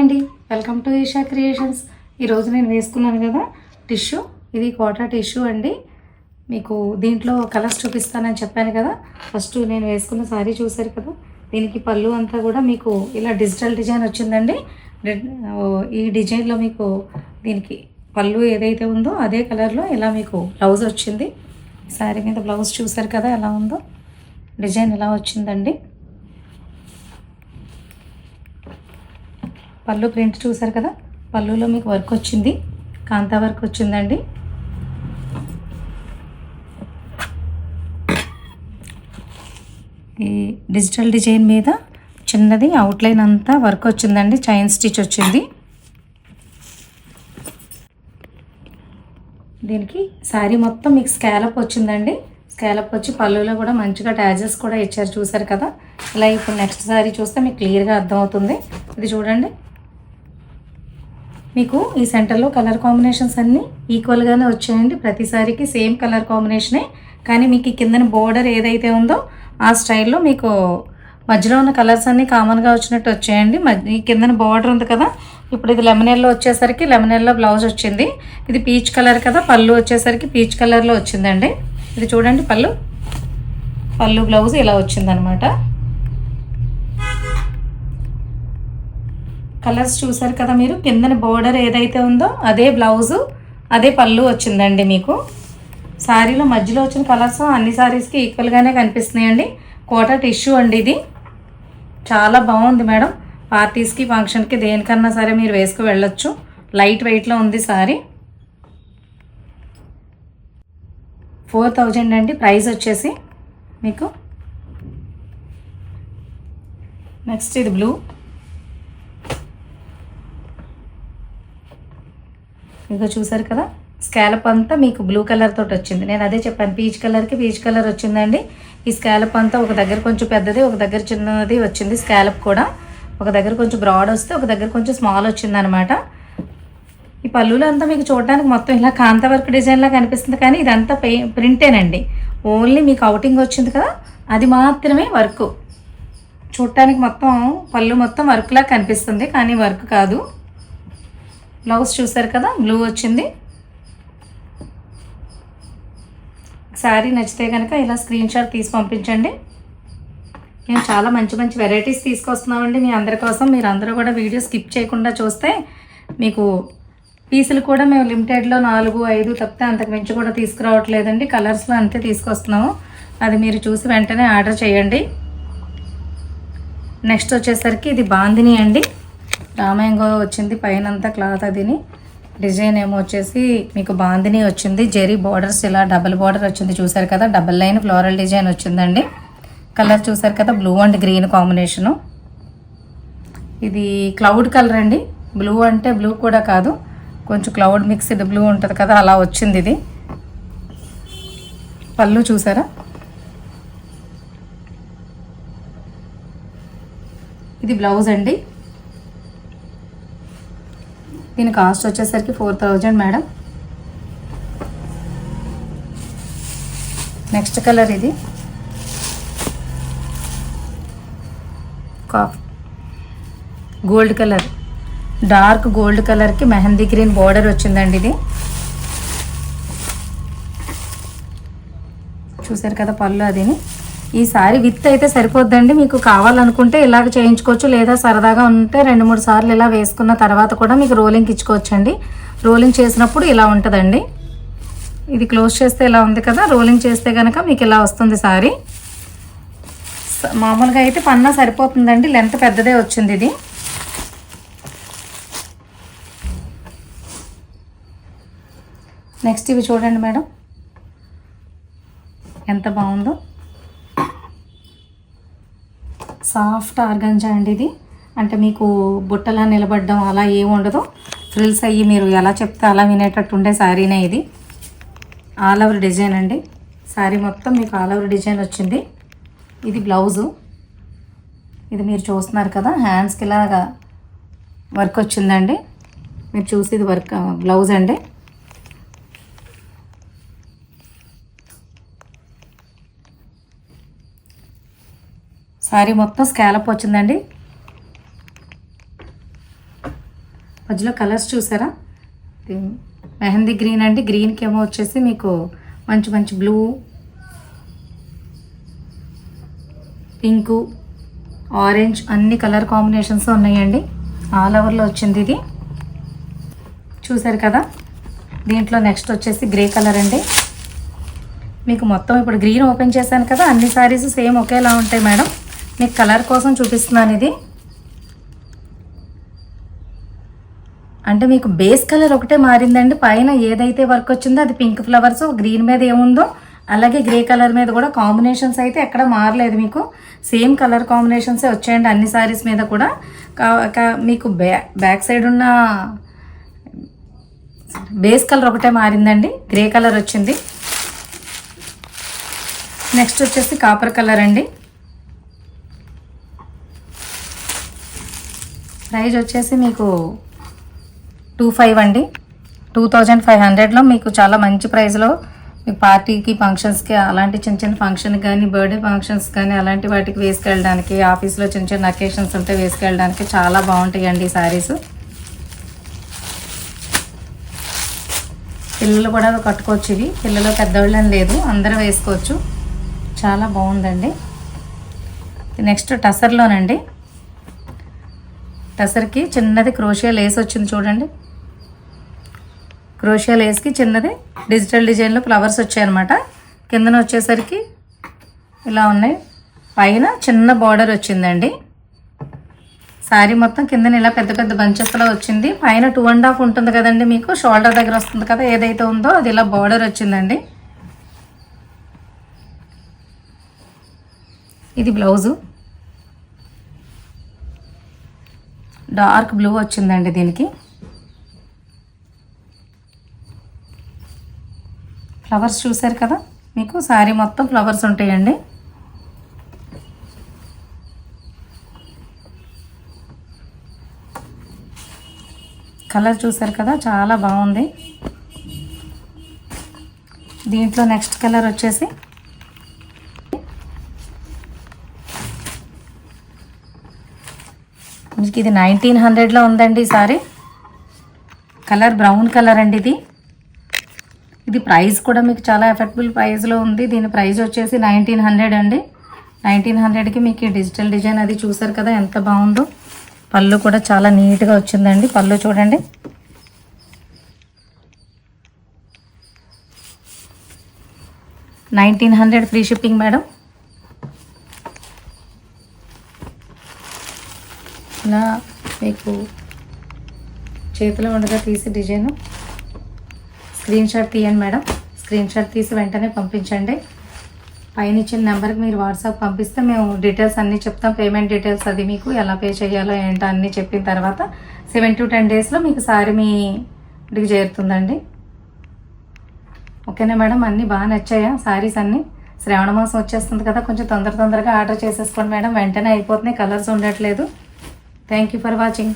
అండి, welcome to Isha creations. ఈరోజు నేను వేసుకున్నాను కదా టిష్యూ, ఇది కోటా టిష్యూ అండి. మీకు దీంట్లో కలర్స్ చూపిస్తానని చెప్పాను కదా. ఫస్ట్ నేను వేసుకున్న సారీ చూసారు కదా, దీనికి పళ్ళు అంతా కూడా మీకు ఇలా డిజిటల్ డిజైన్ వచ్చిందండి. ఈ డిజైన్లో మీకు దీనికి పళ్ళు ఏదైతే ఉందో అదే కలర్లో ఇలా మీకు బ్లౌజ్ వచ్చింది. శారీ మీద బ్లౌజ్ చూసారు కదా ఎలా ఉందో, డిజైన్ ఎలా వచ్చిందండి. పళ్ళు ప్రింట్ చూసారు కదా, పళ్ళులో మీకు వర్క్ వచ్చింది, కాంతా వర్క్ వచ్చిందండి. ఈ డిజిటల్ డిజైన్ మీద చిన్నది అవుట్లైన్ అంతా వర్క్ వచ్చిందండి, చైన్ స్టిచ్ వచ్చింది. దీనికి శారీ మొత్తం మీకు స్కాలప్ వచ్చిందండి. స్కాలప్ వచ్చి పళ్ళులో కూడా మంచిగా ట్యాజెస్ కూడా ఇచ్చారు చూసారు కదా. ఇలా ఇప్పుడు నెక్స్ట్ శారీ చూస్తే మీకు క్లియర్గా అర్థమవుతుంది. ఇది చూడండి, మీకు ఈ సెంటర్లో కలర్ కాంబినేషన్స్ అన్నీ ఈక్వల్గానే వచ్చాయండి. ప్రతి సారీకి సేమ్ కలర్ కాంబినేషనే, కానీ మీకు ఈ కిందన బోర్డర్ ఏదైతే ఉందో ఆ స్టైల్లో మీకు మధ్యలో ఉన్న కలర్స్ అన్నీ కామన్గా వచ్చినట్టు వచ్చాయండి. ఈ కిందన బోర్డర్ ఉంది కదా, ఇప్పుడు ఇది లెమన్ ఎల్లో వచ్చేసరికి లెమన్ ఎల్లో బ్లౌజ్ వచ్చింది. ఇది పీచ్ కలర్ కదా, పళ్ళు వచ్చేసరికి పీచ్ కలర్లో వచ్చిందండి. ఇది చూడండి, పళ్ళు బ్లౌజ్ ఇలా వచ్చిందనమాట. కలర్స్ చూసారు కదా మీరు, కిందని బోర్డర్ ఏదైతే ఉందో అదే బ్లౌజు అదే పళ్ళు వచ్చిందండి. మీకు శారీలో మధ్యలో వచ్చిన కలర్స్ అన్ని శారీస్కి ఈక్వల్గానే కనిపిస్తున్నాయండి. కోటా టిష్యూ అండి, ఇది చాలా బాగుంది మేడం. పార్టీస్కి ఫంక్షన్కి దేనికన్నా సరే మీరు వేసుకు వెళ్ళొచ్చు. లైట్ వెయిట్లో ఉంది శారీ. 4000 అండి ప్రైస్ వచ్చేసి మీకు. నెక్స్ట్ ఇది బ్లూ, ఇదిగో చూసారు కదా, స్కాలప్ అంతా మీకు బ్లూ కలర్ తోటి వచ్చింది. నేను అదే చెప్పాను, పీచ్ కలర్కి పీచ్ కలర్ వచ్చిందండి. ఈ స్కాలప్ అంతా ఒక దగ్గర కొంచెం పెద్దది, ఒక దగ్గర చిన్నది వచ్చింది. స్కాలప్ కూడా ఒక దగ్గర కొంచెం బ్రాడ్ వస్తే ఒక దగ్గర కొంచెం స్మాల్ వచ్చిందనమాట. ఈ పళ్ళులో అంతా మీకు చూడడానికి మొత్తం ఇలా కాంతా వర్క్ డిజైన్లా కనిపిస్తుంది, కానీ ఇదంతా ప్రింటేనండి. ఓన్లీ మీకు అవుటింగ్ వచ్చింది కదా, అది మాత్రమే వర్క్. చూడటానికి మొత్తం పళ్ళు మొత్తం వర్క్లా కనిపిస్తుంది, కానీ వర్క్ కాదు. బ్లౌజ్ చూసారు కదా, బ్లూ వచ్చింది. శారీ నచ్చితే కనుక ఇలా స్క్రీన్ షాట్ తీసి పంపించండి. మేము చాలా మంచి మంచి వెరైటీస్ తీసుకొస్తున్నామండి మీ అందరి కోసం. మీరు అందరూ కూడా వీడియో స్కిప్ చేయకుండా చూస్తే మీకు పీసులు కూడా మేము లిమిటెడ్లో 4, 5 తప్పితే అంతకు మించి కూడా తీసుకురావట్లేదండి. కలర్స్లో అంతే తీసుకొస్తున్నాము, అది మీరు చూసి వెంటనే ఆర్డర్ చేయండి. నెక్స్ట్ వచ్చేసరికి ఇది బాందిని అండి, రామాయంగో వచ్చింది. పైన అంతా క్లాత్ అదిని డిజైన్ ఏమో వచ్చేసి మీకు బాందిని వచ్చింది. జెరీ బార్డర్స్ ఇలా డబుల్ బార్డర్ వచ్చింది చూసారు కదా, డబుల్ లైన్ ఫ్లోరల్ డిజైన్ వచ్చిందండి. కలర్ చూసారు కదా, బ్లూ అండ్ గ్రీన్ కాంబినేషను. ఇది క్లౌడ్ కలర్ అండి, బ్లూ అంటే బ్లూ కూడా కాదు, కొంచెం క్లౌడ్ మిక్స్డ్ బ్లూ ఉంటుంది కదా, అలా వచ్చింది. ఇది పళ్ళు చూసారా, ఇది బ్లౌజ్ అండి. దీని కాస్ట్ వచ్చేసరికి 4000 మేడం. నెక్స్ట్ కలర్ ఇది గోల్డ్ కలర్, డార్క్ గోల్డ్ కలర్కి మెహందీ గ్రీన్ బార్డర్ వచ్చిందండి. ఇది చూసారు కదా పళ్ళు అదిని. ఈ సారీ విత్ అయితే సరిపోద్దండి, మీకు కావాలనుకుంటే ఇలాగ చేయించుకోవచ్చు, లేదా సరదాగా ఉంటే 2-3 సార్లు ఇలా వేసుకున్న తర్వాత కూడా మీకు రోలింగ్ ఇచ్చుకోవచ్చండి. రోలింగ్ చేసినప్పుడు ఇలా ఉంటుందండి. ఇది క్లోజ్ చేస్తే ఇలా ఉంది కదా, రోలింగ్ చేస్తే కనుక మీకు ఇలా వస్తుంది సారీ. మామూలుగా అయితే పన్నా సరిపోతుందండి, లెంత్ పెద్దదే వచ్చింది ఇది. నెక్స్ట్ ఇవి చూడండి మేడం, ఎంత బాగుందో. సాఫ్ట్ ఆర్గంజా అండి ఇది, అంటే మీకు బుట్టలా నిలబడడం అలా ఏమి ఉండదు. ఫ్రిల్స్ అయ్యి మీరు ఎలా చెప్తే అలా వినేటట్టు ఉండే శారీనే ఇది. ఆల్ ఓవర్ డిజైన్ అండి, శారీ మొత్తం మీకు ఆల్ ఓవర్ డిజైన్ వచ్చింది. ఇది బ్లౌజు, ఇది మీరు చూస్తున్నారు కదా, హ్యాండ్స్కి ఇలాగా వర్క్ వచ్చిందండి. మీరు చూసి ఇది వర్క్ బ్లౌజ్ అండి. శారీ మొత్తం స్కాలప్ వచ్చిందండి. మధ్యలో కలర్స్ చూసారా, ఇది మెహందీ గ్రీన్ అండి. గ్రీన్కి ఏమో వచ్చేసి మీకు మంచి మంచి బ్లూ, పింకు, ఆరెంజ్ అన్ని కలర్ కాంబినేషన్స్ ఉన్నాయండి. ఆల్ ఓవర్లో వచ్చింది ఇది, చూసారు కదా. దీంట్లో నెక్స్ట్ వచ్చేసి గ్రే కలర్ అండి. మీకు మొత్తం ఇప్పుడు గ్రీన్ ఓపెన్ చేశాను కదా, అన్ని శారీస్ సేమ్ ఒకేలా ఉంటాయి మేడం. మీకు కలర్ కోసం చూపిస్తున్నాను ఇది. అంటే మీకు బేస్ కలర్ ఒకటే మారిందండి. పైన ఏదైతే వర్క్ వచ్చిందో అది పింక్ ఫ్లవర్స్, గ్రీన్ మీద ఏముందో అలాగే గ్రే కలర్ మీద కూడా కాంబినేషన్స్ అయితే ఎక్కడ మారలేదు. మీకు సేమ్ కలర్ కాంబినేషన్సే వచ్చాయండి అన్ని శారీస్ మీద కూడా. మీకు బ్యాక్ సైడ్ ఉన్న బేస్ కలర్ ఒకటే మారిందండి, గ్రే కలర్ వచ్చింది. నెక్స్ట్ వచ్చేసి కాపర్ కలర్ అండి. ప్రైజ్ వచ్చేసి మీకు 25 అండి. 2500లో మీకు చాలా మంచి ప్రైస్లో మీకు పార్టీకి, ఫంక్షన్స్కి, అలాంటి చిన్న చిన్న ఫంక్షన్కి కానీ, బర్త్డే ఫంక్షన్స్ కానీ అలాంటి వాటికి వేసుకెళ్ళడానికి, ఆఫీస్లో చిన్న చిన్న అకేషన్స్ ఉంటే వేసుకెళ్ళడానికి చాలా బాగుంటాయండి ఈ శారీస్. పిల్లలు కూడా కట్టుకోవచ్చు ఇవి, పిల్లలు పెద్దవాళ్ళని లేదు, అందరూ వేసుకోవచ్చు. చాలా బాగుందండి. నెక్స్ట్ టసర్లోనండి. టసర్కి చిన్నది క్రోషియా లేస్ వచ్చింది చూడండి. క్రోషియా లేస్కి చిన్నది డిజిటల్ డిజైన్లో ఫ్లవర్స్ వచ్చాయన్నమాట. కిందన వచ్చేసరికి ఇలా ఉన్నాయి, పైన చిన్న బార్డర్ వచ్చిందండి. శారీ మొత్తం కిందన ఇలా పెద్ద పెద్ద బంచెస్లో వచ్చింది. పైన 2.5 ఉంటుంది కదండి, మీకు షోల్డర్ దగ్గర వస్తుంది కదా ఏదైతే ఉందో అది ఇలా బార్డర్ వచ్చిందండి. ఇది బ్లౌజు, డార్క్ బ్లూ వచ్చిందండి దీనికి. ఫ్లవర్స్ చూసారు కదా, మీకు శారీ మొత్తం ఫ్లవర్స్ ఉంటాయండి. కలర్ చూసారు కదా, చాలా బాగుంది. దీంట్లో నెక్స్ట్ కలర్ వచ్చేసి మీకు ఇది 1900లో ఉందండి ఈ సారీ. కలర్ బ్రౌన్ కలర్ అండి ఇది. ఇది ప్రైస్ కూడా మీకు చాలా ఎఫెక్టబుల్ ప్రైస్లో ఉంది. దీని ప్రైస్ వచ్చేసి 1900 అండి. 1900కి మీకు ఈ డిజిటల్ డిజైన్ అది చూసారు కదా ఎంత బాగుందో. పళ్ళు కూడా చాలా నీట్గా వచ్చిందండి. పళ్ళు చూడండి. $1900 ఫ్రీ షిప్పింగ్ మేడం. ఇలా మీకు చేతిలో ఉండగా తీసి డిజైన్ స్క్రీన్ షాట్ తీయండి మేడం. స్క్రీన్ షాట్ తీసి వెంటనే పంపించండి. పైన ఇచ్చిన నెంబర్కి మీరు వాట్సాప్ పంపిస్తే మేము డీటెయిల్స్ అన్నీ చెప్తాం. పేమెంట్ డీటెయిల్స్ అది మీకు ఎలా పే చేయాలో ఏంటో అన్నీ చెప్పిన తర్వాత 7 to 10 డేస్లో మీకు సారీ మీ ఇంటికి చేరుతుందండి. ఓకేనా మేడం, అన్నీ బాగా నచ్చాయా సారీస్ అన్నీ? శ్రావణ మాసం వచ్చేస్తుంది కదా, కొంచెం తొందరగా ఆర్డర్ చేసేసుకోండి మేడం, వెంటనే అయిపోతున్నాయి, కలర్స్ ఉండట్లేదు. Thank you for watching.